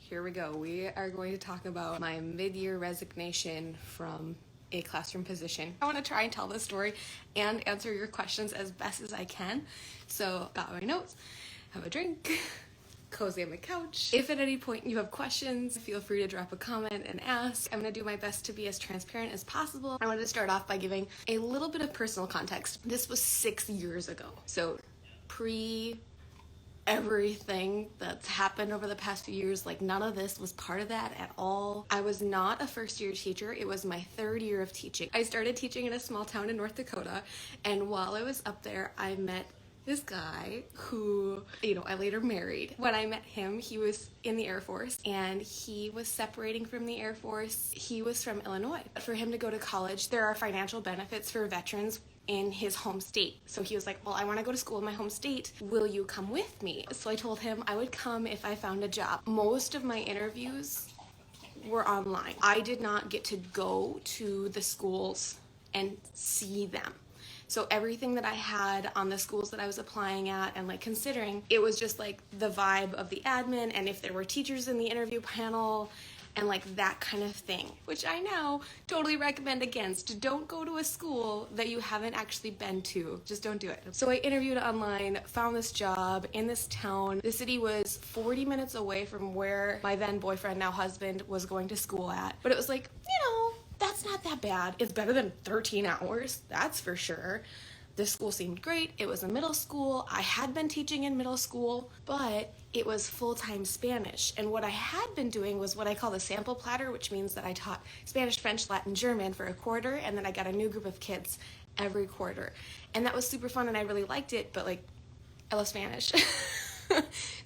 Here we go. We are going to talk about my mid-year resignation from a classroom position. I want to try and tell this story and answer your questions as best as I can. So, got my notes, have a drink, cozy on the couch. If at any point you have questions, feel free to drop a comment and ask. I'm going to do my best to be as transparent as possible. I wanted to start off by giving a little bit of personal context. This was 6 years ago. So, pre everything that's happened over the past few years, like none of this was part of that at all. I was not a first year teacher. It was my third year of teaching. I started teaching in a small town in North Dakota, and while I was up there, I met this guy who, I later married. When I met him, he was in the Air Force and he was separating from the Air Force. He was from Illinois. For him to go to college, there are financial benefits for veterans in his home state. So he was like, well, I want to go to school in my home state. Will you come with me? So I told him I would come if I found a job. Most of my interviews were online. I did not get to go to the schools and see them. So everything that I had on the schools that I was applying at and considering, it was just the vibe of the admin and if there were teachers in the interview panel and that kind of thing, which I now totally recommend against. Don't go to a school that you haven't actually been to. Just don't do it. So I interviewed online, found this job in this town. The city was 40 minutes away from where my then boyfriend, now husband, was going to school at. But it was that's not that bad. It's better than 13 hours, that's for sure. The school seemed great. It was a middle school. I had been teaching in middle school, but it was full-time Spanish. And what I had been doing was what I call the sample platter, which means that I taught Spanish, French, Latin, German for a quarter, and then I got a new group of kids every quarter. And that was super fun and I really liked it, but I love Spanish.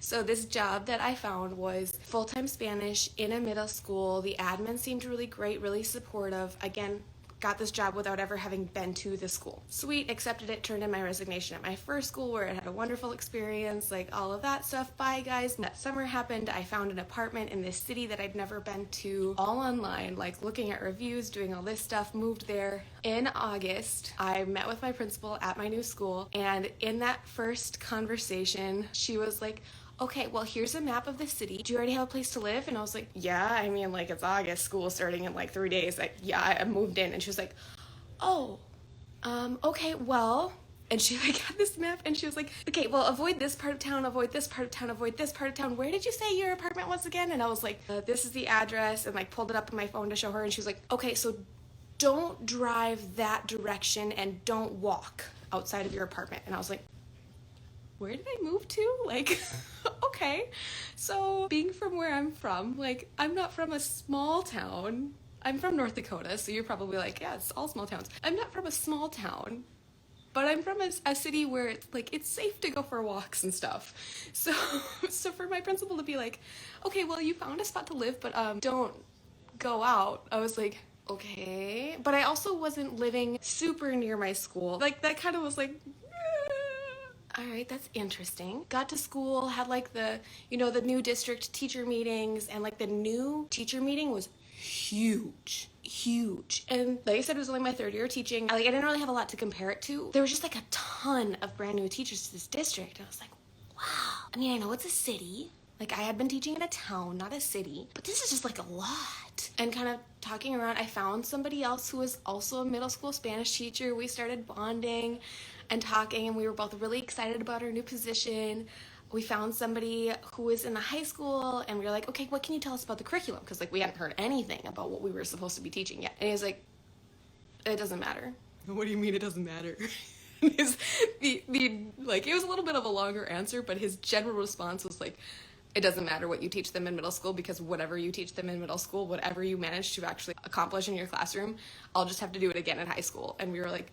So this job that I found was full-time Spanish in a middle school. The admin seemed really great, really supportive. Again, got this job without ever having been to the school. Sweet, accepted it, turned in my resignation at my first school where I had a wonderful experience, all of that stuff. Bye guys. That summer happened. I found an apartment in this city that I'd never been to, all online, looking at reviews, doing all this stuff, moved there. In August, I met with my principal at my new school, and in that first conversation, she was like, okay, well, here's a map of the city. Do you already have a place to live? And I was like, yeah, it's August, school starting in 3 days. I moved in. And she was like, oh, okay, well, and she had this map and she was like, okay, well, avoid this part of town, avoid this part of town, avoid this part of town. Where did you say your apartment was again? And I was like, this is the address, and pulled it up on my phone to show her. And she was like, okay, so don't drive that direction and don't walk outside of your apartment. And I was like, where did I move to? Okay. So being from where I'm from, I'm not from a small town. I'm from North Dakota, so you're probably like, yeah, it's all small towns. I'm not from a small town, but I'm from a city where it's it's safe to go for walks and stuff. So for my principal to be like, okay, well, you found a spot to live, but don't go out. I was like, okay. But I also wasn't living super near my school. That kind of was all right, that's interesting. Got to school, had the new district teacher meetings, and the new teacher meeting was huge. And like I said, it was only my third year of teaching. I didn't really have a lot to compare it to. There was just a ton of brand new teachers to this district. And I was like, wow. I know it's a city. I had been teaching in a town, not a city, but this is just a lot. And kind of talking around, I found somebody else who was also a middle school Spanish teacher. We started bonding and talking, and we were both really excited about our new position. We found somebody who was in the high school, and we were like, okay, what can you tell us about the curriculum? Because we hadn't heard anything about what we were supposed to be teaching yet. And he was like, it doesn't matter. What do you mean it doesn't matter? It was a little bit of a longer answer, but his general response was it doesn't matter what you teach them in middle school, because whatever you teach them in middle school, whatever you manage to actually accomplish in your classroom, I'll just have to do it again in high school. And we were like,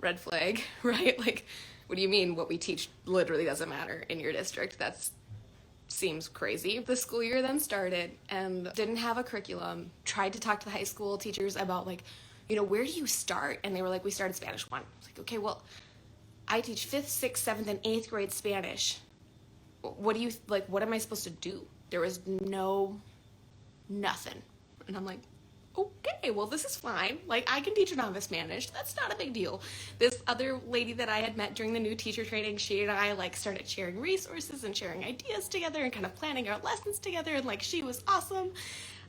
red flag, right? What do you mean what we teach literally doesn't matter in your district? That seems crazy. The school year then started and didn't have a curriculum. Tried to talk to the high school teachers about where do you start? And they were like, we started Spanish 1. I was like, okay, well, I teach 5th, 6th, 7th, and 8th grade Spanish. What do you, what am I supposed to do? There was nothing. And I'm like, okay, well, this is fine. Like, I can teach novice Spanish. That's not a big deal. This other lady that I had met during the new teacher training, she and I like started sharing resources and sharing ideas together and kind of planning our lessons together. And like, she was awesome.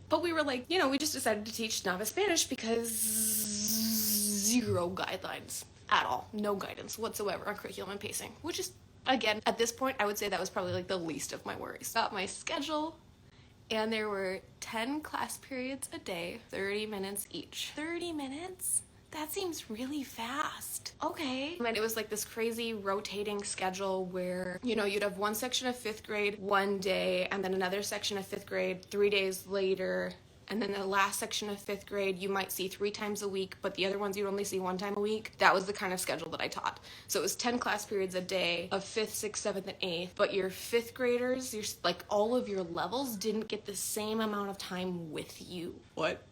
But we were like, we just decided to teach novice Spanish because zero guidelines at all. No guidance whatsoever on curriculum and pacing, which is, again, at this point, I would say that was probably like the least of my worries. Got my schedule, and there were 10 class periods a day, 30 minutes each. 30 minutes? That seems really fast. Okay. And it was like this crazy rotating schedule where, you'd have one section of 5th grade one day, and then another section of 5th grade 3 days later. And then the last section of 5th grade, you might see 3 times a week, but the other ones you'd only see 1 time a week. That was the kind of schedule that I taught. So it was 10 class periods a day of 5th, 6th, 7th, and 8th. But your 5th graders, all of your levels didn't get the same amount of time with you. What?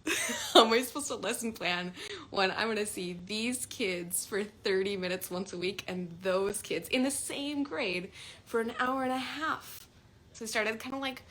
How am I supposed to lesson plan when I'm going to see these kids for 30 minutes once a week and those kids in the same grade for an hour and a half? So I started kind of like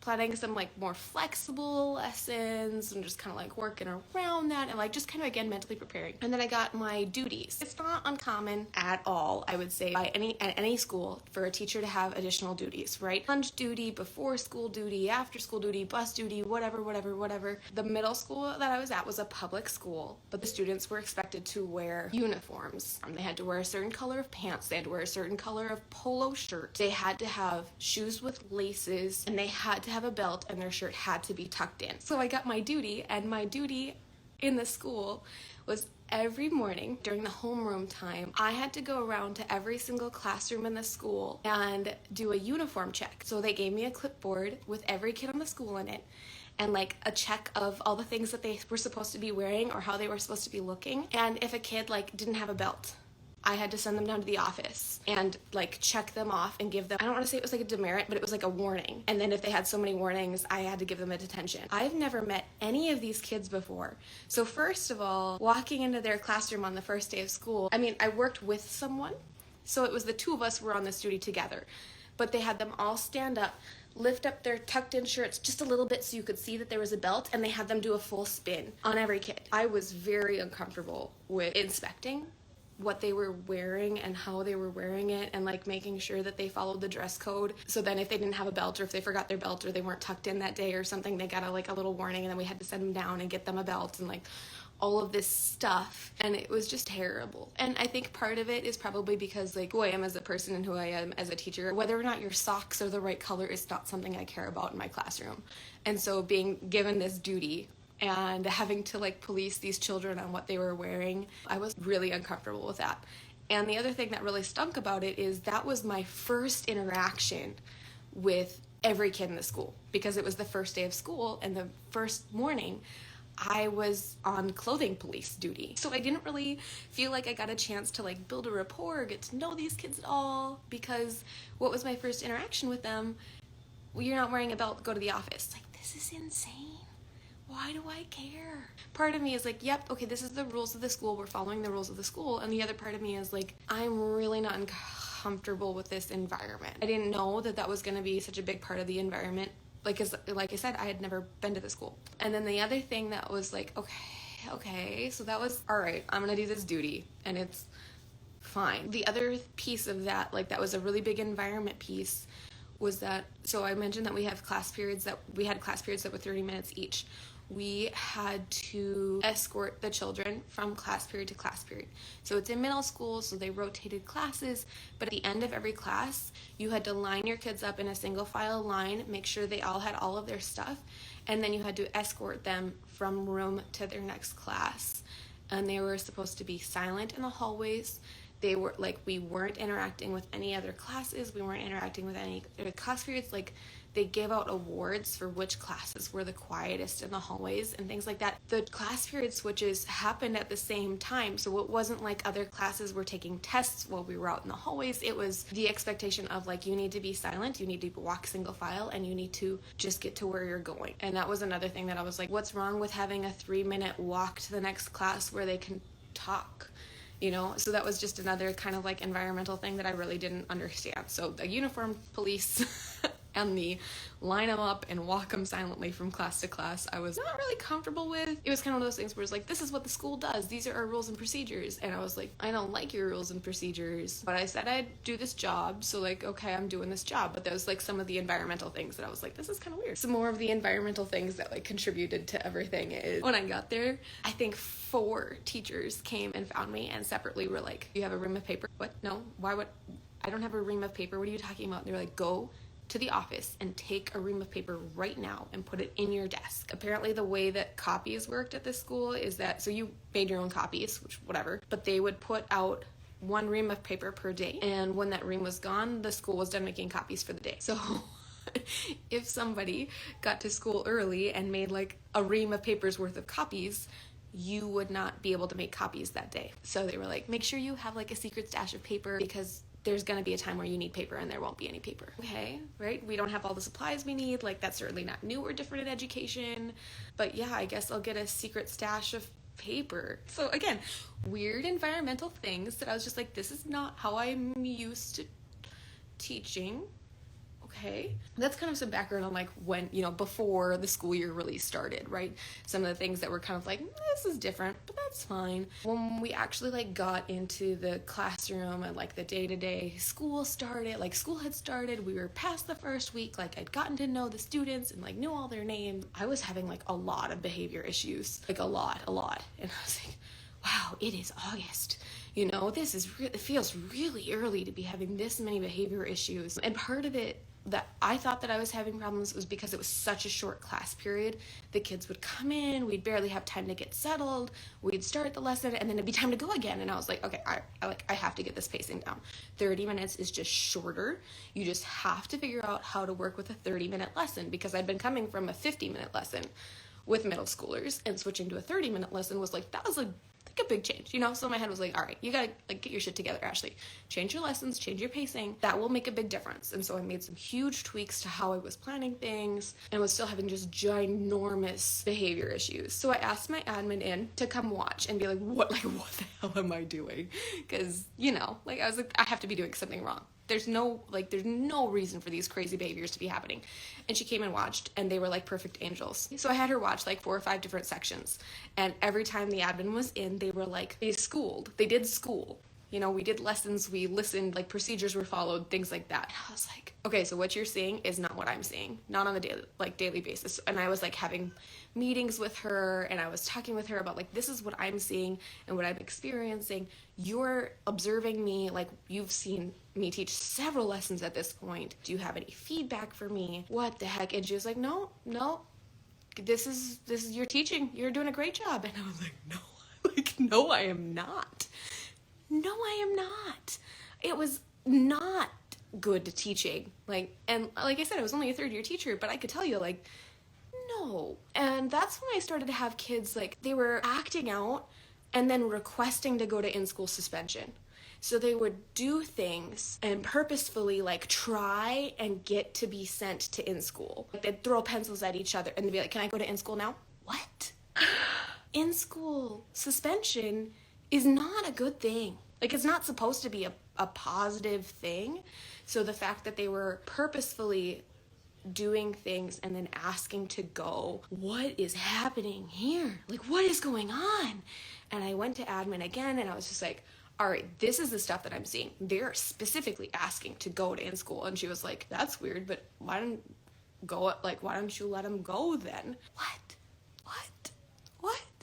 planning some like more flexible lessons and just kind of like working around that and like just kind of again mentally preparing. And then I got my duties. It's not uncommon at all, I would say, at any school for a teacher to have additional duties, right? Lunch duty, before school duty, after school duty, bus duty, whatever. The middle school that I was at was a public school, but the students were expected to wear uniforms. They had to wear a certain color of pants, they had to wear a certain color of polo shirt, they had to have shoes with laces, and they had to have a belt, and their shirt had to be tucked in. So I got my duty, and my duty in the school was every morning during the homeroom time, I had to go around to every single classroom in the school and do a uniform check. So they gave me a clipboard with every kid on the school in it, and like a check of all the things that they were supposed to be wearing or how they were supposed to be looking. And if a kid like didn't have a belt, I had to send them down to the office and like check them off and give them, I don't want to say it was like a demerit, but it was like a warning. And then if they had so many warnings, I had to give them a detention. I've never met any of these kids before. So first of all, walking into their classroom on the first day of school, I worked with someone. So it was the 2 of us were on this duty together, but they had them all stand up, lift up their tucked in shirts just a little bit so you could see that there was a belt, and they had them do a full spin on every kid. I was very uncomfortable with inspecting what they were wearing and how they were wearing it, and like making sure that they followed the dress code. So then if they didn't have a belt, or if they forgot their belt, or they weren't tucked in that day or something, they got a little warning, and then we had to send them down and get them a belt and like all of this stuff. And it was just terrible. And I think part of it is probably because like who I am as a person and who I am as a teacher, whether or not your socks are the right color is not something I care about in my classroom. And so being given this duty and having to like police these children on what they were wearing, I was really uncomfortable with that. And the other thing that really stunk about it is that was my first interaction with every kid in the school, because it was the first day of school, and the first morning I was on clothing police duty. So I didn't really feel like I got a chance to like build a rapport or get to know these kids at all, because what was my first interaction with them? Well, you're not wearing a belt, go to the office. Like, this is insane. Why do I care? Part of me is like, yep, okay, this is the rules of the school, we're following the rules of the school. And the other part of me is like, I'm really not comfortable with this environment. I didn't know that that was going to be such a big part of the environment. Like I said, I had never been to the school. And then the other thing that was like, okay, so that was, all right, I'm going to do this duty, and it's fine. The other piece of that, like that was a really big environment piece, was that, so I mentioned that we had class periods that were 30 minutes each. We had to escort the children from class period to class period. So it's in middle school, so they rotated classes, but at the end of every class, you had to line your kids up in a single file line, make sure they all had all of their stuff, and then you had to escort them from room to their next class. And they were supposed to be silent in the hallways. They were like, we weren't interacting with any other classes. We weren't interacting with any class periods. Like, they gave out awards for which classes were the quietest in the hallways and things like that. The class period switches happened at the same time. So it wasn't like other classes were taking tests while we were out in the hallways. It was the expectation of like, you need to be silent, you need to walk single file, and you need to just get to where you're going. And that was another thing that I was like, what's wrong with having a 3-minute walk to the next class where they can talk? You know, so that was just another kind of like environmental thing that I really didn't understand. So the uniform police And the line them up and walk them silently from class to class, I was not really comfortable with. It was kind of one of those things where it's like, this is what the school does. These are our rules and procedures. And I was like, I don't like your rules and procedures. But I said I'd do this job. So like, okay, I'm doing this job. But there was like some of the environmental things that I was like, this is kind of weird. Some more of the environmental ththings that like contributed to everything is when I got there, I think 4 teachers came and found me and separately were like, you have a ream of paper? What? No. Why would I don't have a ream of paper? What are you talking about? And they were like, go to the office and take a ream of paper right now and put it in your desk. Apparently the way that copies worked at this school is that, so you made your own copies, which whatever, but they would put out 1 ream of paper per day. And when that ream was gone, the school was done making copies for the day. So if somebody got to school early and made like a ream of paper's worth of copies, you would not be able to make copies that day. So they were like, make sure you have like a secret stash of paper because there's going to be a time where you need paper and there won't be any paper. Okay, right? We don't have all the supplies we need. Like, that's certainly not new or different in education. But yeah, I guess I'll get a secret stash of paper. So again, weird environmental things that I was just like, this is not how I'm used to teaching. Okay, that's kind of some background on like when, before the school year really started, right? Some of the things that were kind of like, this is different, but that's fine. When we actually like got into the classroom and like the day-to-day school started, like school had started, we were past the first week, like I'd gotten to know the students and like knew all their names. I was having like a lot of behavior issues, like a lot. And I was like, wow, it is August. It feels really early to be having this many behavior issues. And part of it that I thought that I was having problems was because it was such a short class period. The kids would come in, we'd barely have time to get settled, we'd start the lesson, and then it'd be time to go again. And I was like, okay, I have to get this pacing down. 30 minutes is just shorter. You just have to figure out how to work with a 30-minute lesson, because I'd been coming from a 50-minute lesson with middle schoolers, and switching to a 30-minute lesson was like, that was like a big change, So my head was like, all right, you gotta like get your shit together, Ashley. Change your lessons, change your pacing. That will make a big difference. And so I made some huge tweaks to how I was planning things and was still having just ginormous behavior issues. So I asked my admin in to come watch and be like, what the hell am I doing? Because, I was like, I have to be doing something wrong. There's no reason for these crazy behaviors to be happening. And she came and watched, and they were like perfect angels. So I had her watch like 4 or 5 different sections. And every time the admin was in, they were like, they did school. We did lessons, we listened, like procedures were followed, things like that. And I was like, okay, so what you're seeing is not what I'm seeing, not on a daily basis. And I was like having meetings with her, and I was talking with her about like, this is what I'm seeing and what I'm experiencing. You're observing me, like you've seen me teach several lessons at this point. Do you have any feedback for me? What the heck? And she was like, no, this is your teaching. You're doing a great job. And I was like, no, I am not. No, I am not. It was not good teaching. And like I said, I was only a 3rd-year teacher, but I could tell you, no. And that's when I started to have kids, they were acting out and then requesting to go to in-school suspension. So they would do things and purposefully, try and get to be sent to in-school. They'd throw pencils at each other and they'd be like, can I go to in-school now? What? In-school suspension is not a good thing. It's not supposed to be a positive thing. So the fact that they were purposefully doing things and then asking to go, what is happening here? What is going on? And I went to admin again, and I was just like, all right, this is the stuff that I'm seeing. They're specifically asking to go to in-school. And she was like, that's weird, but why don't you let them go then? What?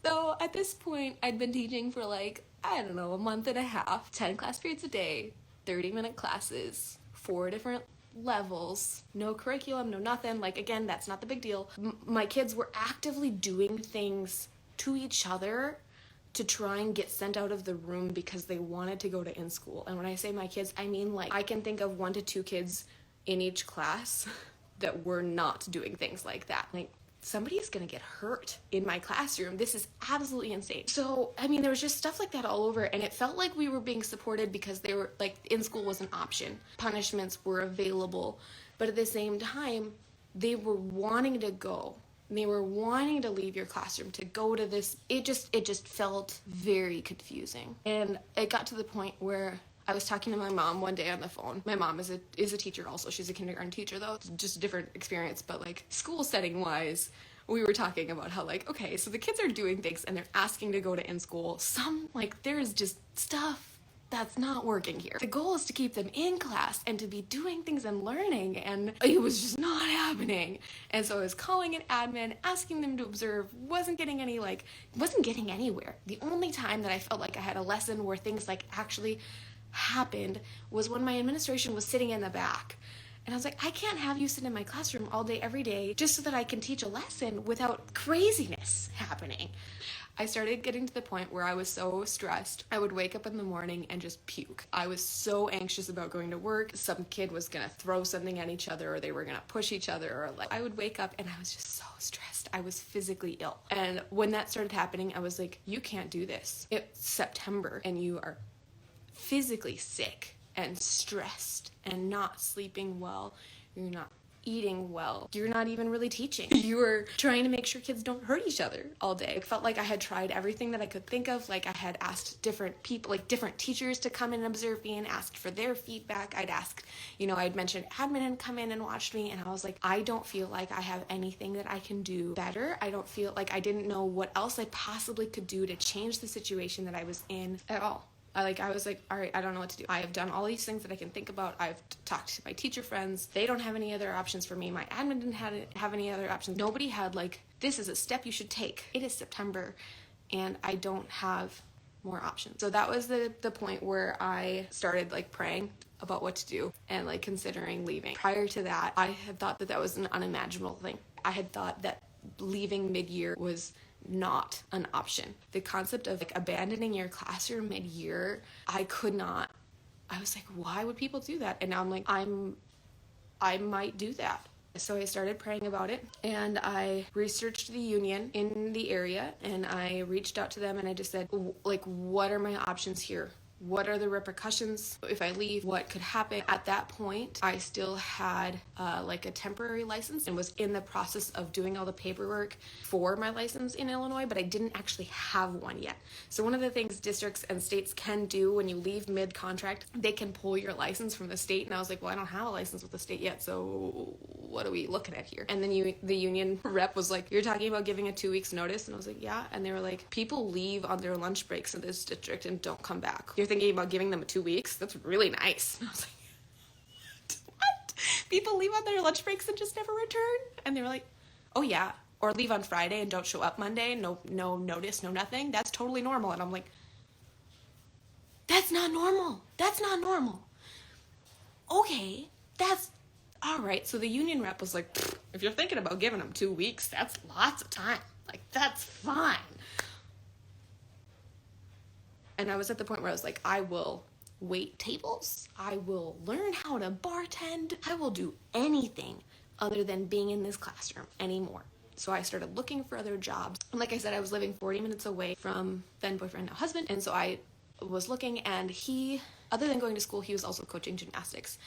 So at this point, I'd been teaching for a month and a half, 10 class periods a day, 30-minute classes, 4 different levels, no curriculum, no nothing. Again, that's not the big deal. My kids were actively doing things to each other to try and get sent out of the room because they wanted to go to in-school. And when I say my kids, I mean I can think of 1 to 2 kids in each class that were not doing things like that. Somebody's gonna get hurt in my classroom. This is absolutely insane. So, there was just stuff like that all over, and it felt like we were being supported because they were, in-school was an option. Punishments were available, but at the same time, they were wanting to go. They were wanting to leave your classroom to go to this. It just felt very confusing. And it got to the point where I was talking to my mom one day on the phone. My mom is a teacher also. She's a kindergarten teacher though. It's just a different experience, but like school setting wise, we were talking about how like, okay, so the kids are doing things and they're asking to go to in-school. Some, like, there's just stuff that's not working here. The goal is to keep them in class and to be doing things and learning, and it was just not happening. And so I was calling an admin, asking them to observe, wasn't getting anywhere. The only time that I felt like I had a lesson where things like actually happened was when my administration was sitting in the back. And I was like, I can't have you sit in my classroom all day, every day, just so that I can teach a lesson without craziness happening. I started getting to the point where I was so stressed, I would wake up in the morning and just puke. I was so anxious about going to work. Some kid was gonna throw something at each other, or they were gonna push each other, or like, I would wake up and I was just so stressed. I was physically ill. And when that started happening, I was like, you can't do this. It's September and you are physically sick and stressed and not sleeping well. You're not eating well. You're not even really teaching. You were trying to make sure kids don't hurt each other all day. It felt like I had tried everything that I could think of. Like I had asked different people, like different teachers to come in and observe me and asked for their feedback. I'd asked, I'd mentioned admin and come in and watch me, and I was like, I don't feel like I have anything that I can do better. I don't feel like I didn't know what else I possibly could do to change the situation that I was in at all. I was like, all right, I don't know what to do. I have done all these things that I can think about. I've talked to my teacher friends. They don't have any other options for me. My admin didn't have any other options. Nobody had like, this is a step you should take. It is September and I don't have more options. So that was the point where I started like praying about what to do and like considering leaving. Prior to that, I had thought that was an unimaginable thing. I had thought that leaving mid-year was not an option. The concept of like abandoning your classroom mid-year, I was like, why would people do that? And now I'm like, I might do that. So I started praying about it, and I researched the union in the area, and I reached out to them, and I just said, like, what are my options here? What are the repercussions if I leave? What could happen? At that point, I still had like a temporary license and was in the process of doing all the paperwork for my license in Illinois, but I didn't actually have one yet. So one of the things districts and states can do when you leave mid-contract, they can pull your license from the state. And I was like, well, I don't have a license with the state yet, so what are we looking at here? And then the union rep was like, you're talking about giving a 2 weeks notice? And I was like, yeah. And they were like, people leave on their lunch breaks in this district and don't come back. You're thinking about giving them 2 weeks? That's really nice. And I was like, what? People leave on their lunch breaks and just never return? And they were like, oh yeah. Or leave on Friday and don't show up Monday. No notice, no nothing. That's totally normal. And I'm like, that's not normal. That's not normal. Okay, that's all right. So the union rep was like, if you're thinking about giving them 2 weeks, that's lots of time. Like, that's fine. And I was at the point where I was like, I will wait tables. I will learn how to bartend. I will do anything other than being in this classroom anymore. So I started looking for other jobs. And like I said, I was living 40 minutes away from then boyfriend, now husband. And so I was looking, and he, other than going to school, he was also coaching gymnastics.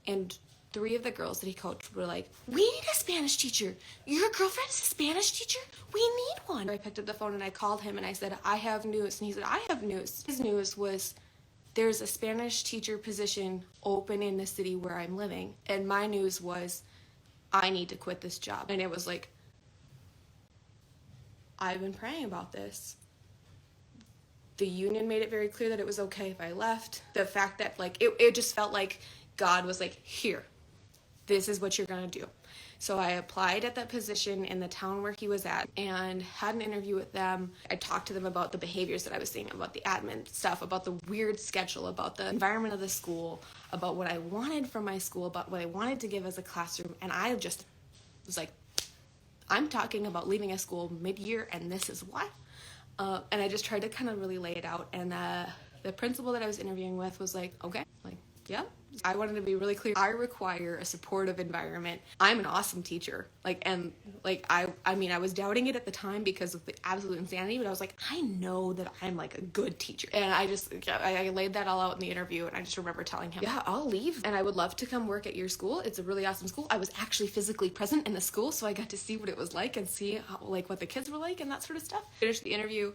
And 3 of the girls that he coached were like, we need a Spanish teacher. Your girlfriend is a Spanish teacher? We need one. I picked up the phone and I called him and I said, I have news. And he said, I have news. His news was, there's a Spanish teacher position open in the city where I'm living. And my news was, I need to quit this job. And it was like, I've been praying about this. The union made it very clear that it was okay if I left. The fact that like, it just felt like God was like, here. This is what you're going to do. So I applied at that position in the town where he was at and had an interview with them. I talked to them about the behaviors that I was seeing, about the admin stuff, about the weird schedule, about the environment of the school, about what I wanted from my school, about what I wanted to give as a classroom. And I just was like, I'm talking about leaving a school mid-year, and this is why. And I just tried to kind of really lay it out. And the principal that I was interviewing with was like, okay, like, yeah. I wanted to be really clear. I require a supportive environment. I'm an awesome teacher. I was doubting it at the time because of the absolute insanity, but I was like, I know that I'm like a good teacher. And I laid that all out in the interview, and I just remember telling him, yeah, I'll leave and I would love to come work at your school. It's a really awesome school. I was actually physically present in the school, so I got to see what it was like and see how, like, what the kids were like and that sort of stuff. Finished the interview,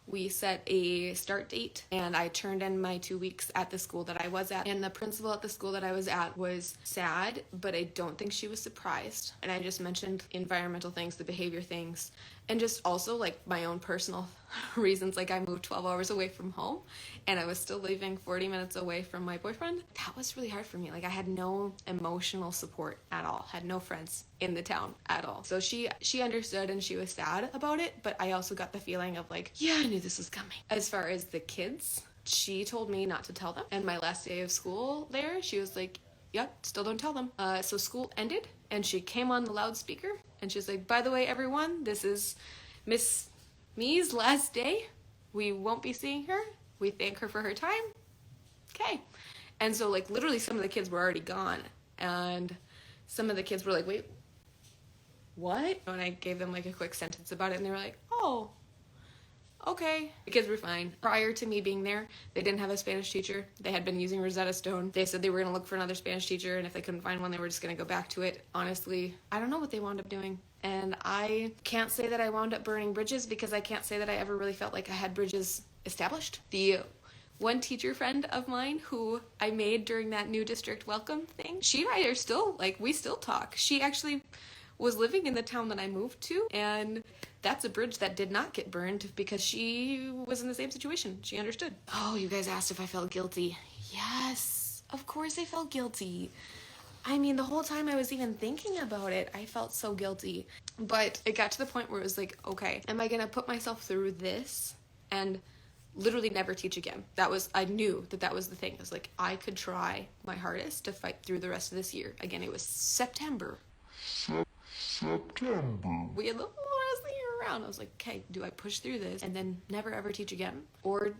We set a start date and I turned in my 2 weeks at the school that I was at. And the principal at the school that I was at was sad, but I don't think she was surprised. And I just mentioned environmental things, the behavior things, and just also like my own personal reasons. Like I moved 12 hours away from home and I was still living 40 minutes away from my boyfriend. That was really hard for me. Like I had no emotional support at all, had no friends in the town at all. So she understood and she was sad about it, but I also got the feeling of like, yeah, I knew this was coming. As far as the kids, she told me not to tell them. And my last day of school there, she was like, yep, still don't tell them. So school ended and she came on the loudspeaker and she's like, by the way, everyone, this is Miss Me's last day. We won't be seeing her. We thank her for her time. Okay. And so like literally some of the kids were already gone and some of the kids were like, wait, what? And I gave them like a quick sentence about it and they were like, oh, okay. The kids were fine. Prior to me being there, they didn't have a Spanish teacher. They had been using Rosetta Stone. They said they were going to look for another Spanish teacher, and if they couldn't find one, they were just going to go back to it. Honestly, I don't know what they wound up doing. And I can't say that I wound up burning bridges because I can't say that I ever really felt like I had bridges established. The one teacher friend of mine who I made during that new district welcome thing, she and I are still, like, we still talk. She actually was living in the town that I moved to, and that's a bridge that did not get burned because she was in the same situation. She understood. Oh, you guys asked if I felt guilty. Yes, of course I felt guilty. I mean, the whole time I was even thinking about it, I felt so guilty. But it got to the point where it was like, okay, am I going to put myself through this and literally never teach again? I knew that was the thing. It was like, I could try my hardest to fight through the rest of this year. Again, it was September. We had the whole rest of the year around. I was like, okay, do I push through this and then never ever teach again? Or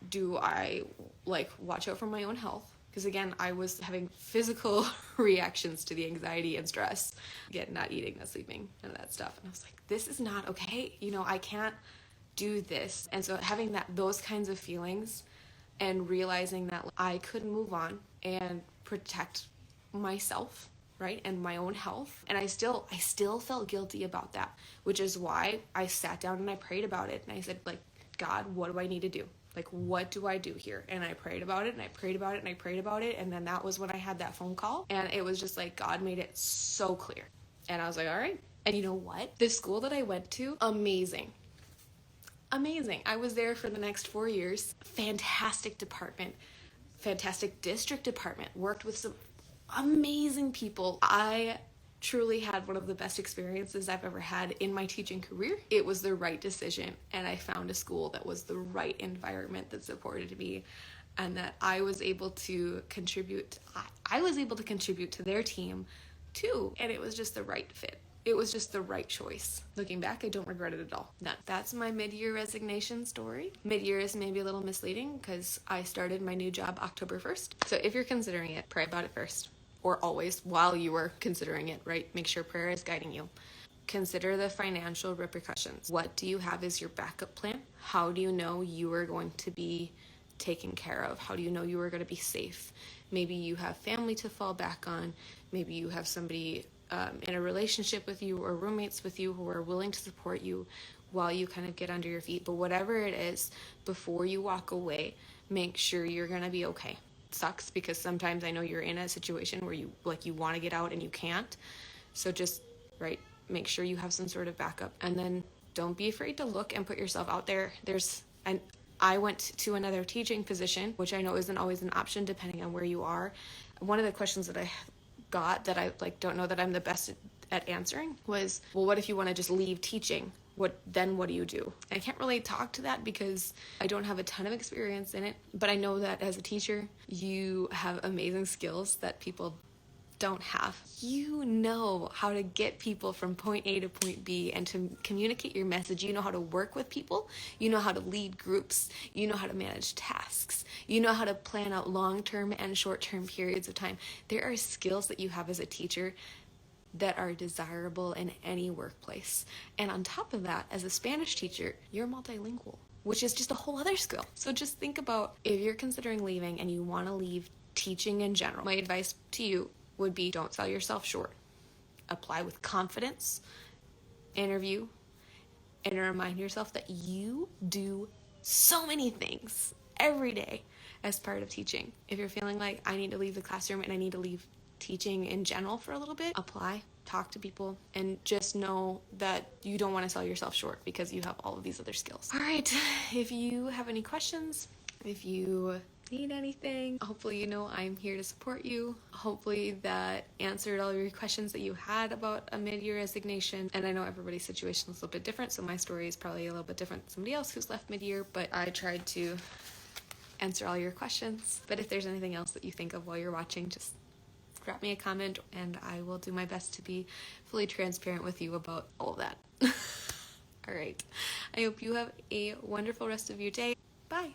do I like watch out for my own health? Because again, I was having physical reactions to the anxiety and stress. Again, not eating, not sleeping, none of that stuff. And I was like, this is not okay. You know, I can't do this. And so having those kinds of feelings and realizing that I could move on and protect myself, right, and my own health. And I still felt guilty about that, which is why I sat down and I prayed about it. And I said, like, God, what do I need to do? Like, what do I do here? And I prayed about it and I prayed about it and I prayed about it. And then that was when I had that phone call. And it was just like, God made it so clear. And I was like, all right. And you know what? The school that I went to, amazing. I was there for the next 4 years. Fantastic department, fantastic district department, worked with some amazing people. I truly had one of the best experiences I've ever had in my teaching career. It was the right decision, and I found a school that was the right environment that supported me and that I was able to contribute. I was able to contribute to their team too, and it was just the right fit. It was just the right choice. Looking back, I don't regret it at all. None. That's my mid-year resignation story. Mid-year is maybe a little misleading because I started my new job October 1st. So if you're considering it, pray about it first. Or always while you are considering it, right? Make sure prayer is guiding you. Consider the financial repercussions. What do you have as your backup plan? How do you know you are going to be taken care of? How do you know you are going to be safe? Maybe you have family to fall back on. Maybe you have somebody in a relationship with you or roommates with you who are willing to support you while you kind of get under your feet. But whatever it is, before you walk away, make sure you're going to be okay. It sucks because sometimes I know you're in a situation where you want to get out and you can't. So just, right, make sure you have some sort of backup. And then don't be afraid to look and put yourself out there. I went to another teaching position, which I know isn't always an option depending on where you are. One of the questions that I got that I don't know that I'm the best at answering was, well, what if you want to just leave teaching? What do you do? I can't really talk to that because I don't have a ton of experience in it, but I know that as a teacher, you have amazing skills that people don't have. You know how to get people from point A to point B and to communicate your message. You know how to work with people. You know how to lead groups. You know how to manage tasks. You know how to plan out long-term and short-term periods of time. There are skills that you have as a teacher that are desirable in any workplace. And on top of that, as a Spanish teacher, you're multilingual, which is just a whole other skill. So just think about if you're considering leaving and you want to leave teaching in general. My advice to you would be, don't sell yourself short. Apply with confidence, interview, and remind yourself that you do so many things every day as part of teaching. If you're feeling like I need to leave the classroom and I need to leave teaching in general for a little bit, apply, talk to people, and just know that you don't want to sell yourself short because you have all of these other skills. All right, if you have any questions, if you need anything, hopefully you know I'm here to support you. Hopefully that answered all your questions that you had about a mid-year resignation. And I know everybody's situation is a little bit different, so my story is probably a little bit different than somebody else who's left mid-year, but I tried to answer all your questions. But if there's anything else that you think of while you're watching, just drop me a comment and I will do my best to be fully transparent with you about all of that. All right. I hope you have a wonderful rest of your day. Bye.